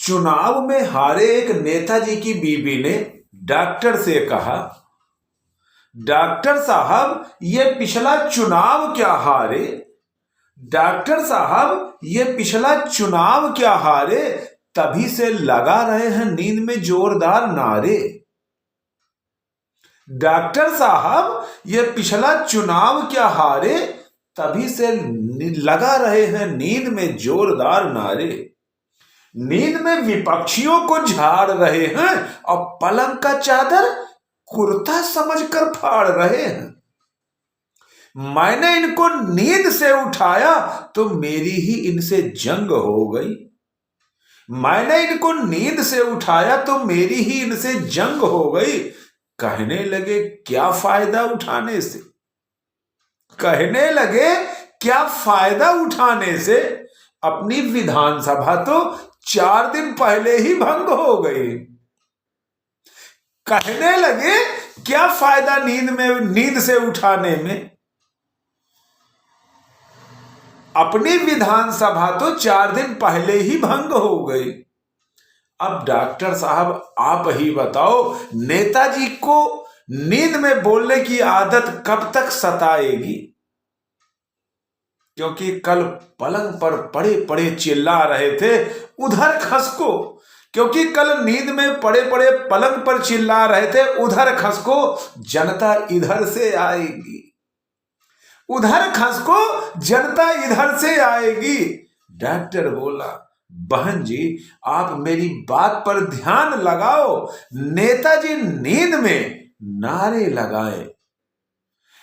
चुनाव में हारे एक नेताजी की बीवी ने डॉक्टर से कहा, डॉक्टर साहब ये पिछला चुनाव क्या हारे, डॉक्टर साहब ये पिछला चुनाव क्या हारे, तभी से लगा रहे हैं नींद में जोरदार नारे। डॉक्टर साहब ये पिछला चुनाव क्या हारे, तभी से लगा रहे हैं नींद में जोरदार नारे। नींद में विपक्षियों को झाड़ रहे हैं और पलंग का चादर कुर्ता समझकर फाड़ रहे हैं। मैंने इनको नींद से उठाया तो मेरी ही इनसे जंग हो गई। मैंने इनको नींद से उठाया तो मेरी ही इनसे जंग हो गई। कहने लगे क्या फायदा उठाने से, कहने लगे क्या फायदा उठाने से, अपनी विधानसभा तो 4 दिन पहले ही भंग हो गई। कहने लगे क्या फायदा नींद से उठाने में, अपनी विधानसभा तो 4 दिन पहले ही भंग हो गई। अब डॉक्टर साहब आप ही बताओ, नेताजी को नींद में बोलने की आदत कब तक सताएगी? क्योंकि कल पलंग पर पड़े पड़े चिल्ला रहे थे उधर खसको, क्योंकि कल नींद में पड़े पड़े पलंग पर चिल्ला रहे थे उधर खसको, जनता इधर से आएगी, उधर खसको जनता इधर से आएगी। डॉक्टर बोला, बहन जी आप मेरी बात पर ध्यान लगाओ, नेताजी नींद में नारे लगाए,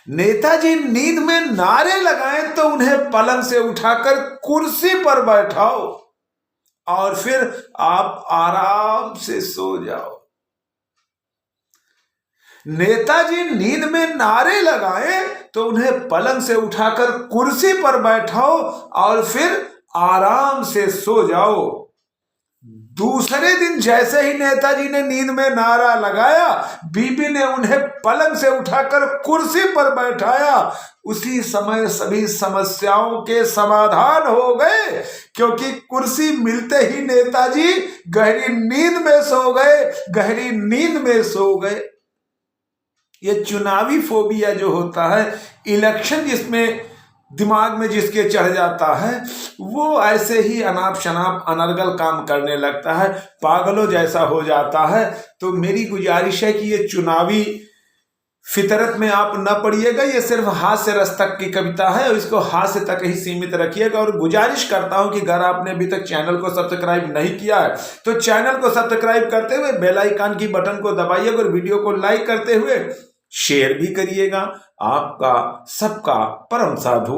नेताजी नींद में नारे लगाएं तो उन्हें पलंग से उठाकर कुर्सी पर बैठाओ और फिर आप आराम से सो जाओ। नेताजी नींद में नारे लगाएं तो उन्हें पलंग से उठाकर कुर्सी पर बैठाओ और फिर आराम से सो जाओ। दूसरे दिन जैसे ही नेताजी ने नींद में नारा लगाया, बीबी ने उन्हें पलंग से उठाकर कुर्सी पर बैठाया। उसी समय सभी समस्याओं के समाधान हो गए, क्योंकि कुर्सी मिलते ही नेताजी गहरी नींद में सो गए, गहरी नींद में सो गए। ये चुनावी फोबिया जो होता है, इलेक्शन जिसमें दिमाग में जिसके चढ़ जाता है, वो ऐसे ही अनाप शनाप अनर्गल काम करने लगता है, पागलों जैसा हो जाता है। तो मेरी गुजारिश है कि ये चुनावी फितरत में आप न पड़िएगा। ये सिर्फ हास्य रस तक की कविता है और इसको हास्य तक ही सीमित रखिएगा। और गुजारिश करता हूं कि अगर आपने अभी तक चैनल को सब्सक्राइब नहीं किया है तो चैनल को सब्सक्राइब करते हुए बेल आइकन की बटन को दबाइएगा और वीडियो को लाइक करते हुए शेयर भी करिएगा। आपका सबका परम साधु।